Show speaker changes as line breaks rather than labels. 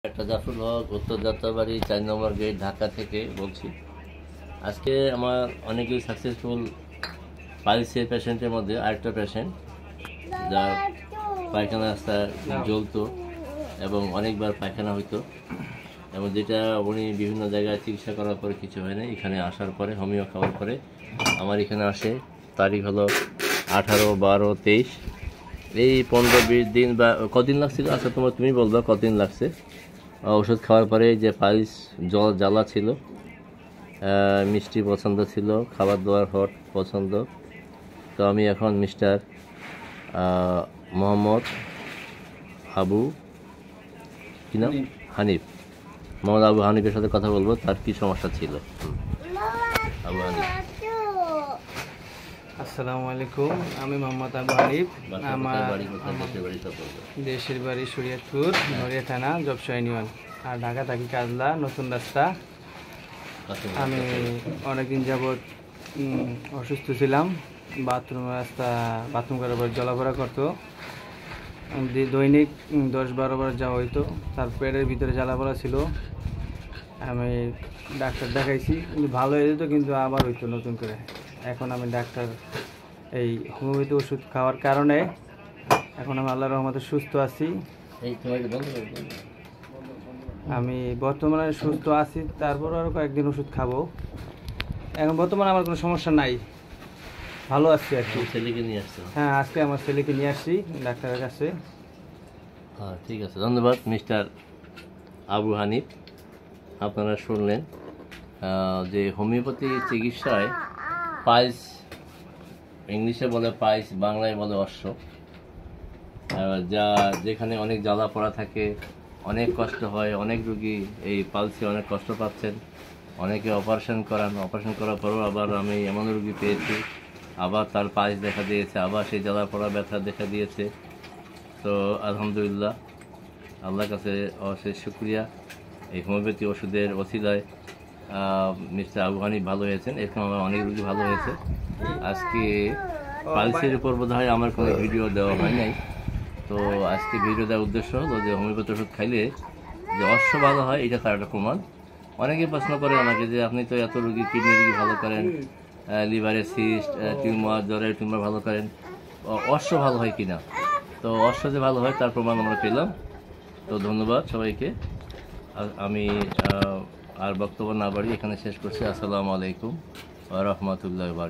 একটা জাফর হক, উত্তর যাত্রাবাড়ি 4 নম্বর গেট, ঢাকা থেকে বলছি। আজকে আমার অনেকেই সাকসেসফুল পাইলসের পেশেন্টের মধ্যে আরেকটা পেশেন্ট যার পায়খানা রাস্তা জ্বলতো এবং অনেকবার পায়খানা হইতো, এবং যেটা উনি বিভিন্ন জায়গায় চিকিৎসা করার পরে কিছু হয় না। এখানে আসার পরে হোমিও খাওয়ার পরে আমার এখানে আসে। তারিখ হলো 18, 12, 23। এই 15-20 দিন বা কদিন লাগছিল? আচ্ছা তুমি বলবা কদিন লাগছে। ওষুধ খাওয়ার পরে যে পাইলস জ্বালা ছিল, মিষ্টি পছন্দ ছিল, খাবার দাবার হট পছন্দ। তো আমি এখন মিস্টার মোহাম্মদ আবু কি নাম হানিফ, মোহাম্মদ আবু হানিফের সাথে কথা বলবো, তার কি সমস্যা ছিল। আবু হানিফ।
আসসালামু আলাইকুম, আমি মোহাম্মদ আবু হানিফ। আমার দেশের বাড়ি শরীয়তপুর, নড়িয়া থানা, জবসা ইউনিয়ন, আর ঢাকা থাকি কাজলা নতুন রাস্তা। আমি অনেকদিন যাবৎ অসুস্থ ছিলাম। বাথরুম করার পর জলাফরা করতো, দৈনিক 10-12 বার যাওয়া হইতো। তার পেটের ভিতরে জ্বালাপড়া ছিল। আমি ডাক্তার দেখাইছি, কিন্তু ভালো হয়ে যেত, কিন্তু আবার হইতো নতুন করে। এখন আমি এই হোমিওপ্যাথি ওষুধ খাওয়ার কারণে এখন আমি আল্লাহর রহমতে সুস্থ আছি। আমি বর্তমানে সুস্থ আছি, তারপর আরও কয়েকদিন ওষুধ খাবো। এখন বর্তমানে আমার কোনো সমস্যা নাই, ভালো আছি আর কি।
ছেলেকে নিয়ে আসছে?
হ্যাঁ, আজকে আমার ছেলেকে নিয়ে আসছি ডাক্তারের কাছে।
হ্যাঁ, ঠিক আছে, ধন্যবাদ মিস্টার আবু হানিফ। আপনারা শুনলেন যে হোমিওপ্যাথি চিকিৎসায় পাইলস, ইংলিশে বলে পাইলস, বাংলায় বলে অশ্ব, যা যেখানে অনেক জ্বালা পড়া থাকে, অনেক কষ্ট হয়। অনেক রুগী এই পালসে অনেক কষ্ট পাচ্ছেন, অনেকে অপারেশন করার পরেও আবার আমি এমন রুগী পেয়েছি, আবার তার পাইলস দেখা দিয়েছে, আবার সেই জ্বালা পড়া ব্যথা দেখা দিয়েছে। তো আলহামদুলিল্লাহ, আল্লাহর কাছে অশেষ শুকরিয়া। এই হোমিওপ্যাথি ওষুধের ওসিলায় মিস্টার আবু হানিফ ভালো হয়েছেন, এরকম আমার অনেক রুগী ভালো হয়েছে। আজকে পালসের উপর বোধ হয় আমার কোনো ভিডিও দেওয়া হয় নাই। তো আজকে ভিডিও দেওয়ার উদ্দেশ্য হলো যে হোমিওপ্যাথি ওষুধ খাইলে যে অশ্ব ভালো হয়, এটা তার একটা প্রমাণ। অনেকে প্রশ্ন করে আমাকে যে আপনি তো এত রুগী, কিডনি রুগী ভালো করেন, লিভারের সিস্ট, টিউমার, জ্বরের টিউমার ভালো করেন, অশ্ব ভালো হয় কিনা? তো অশ্ব যে ভালো হয় তার প্রমাণ আমরা পেলাম। তো ধন্যবাদ সবাইকে। আমি আর বক্তব্য না বাড়ি এখানে শেষ করছি। আসসালামু আলাইকুম ওয়া রাহমাতুল্লাহি ওয়া বারাকাতুহু।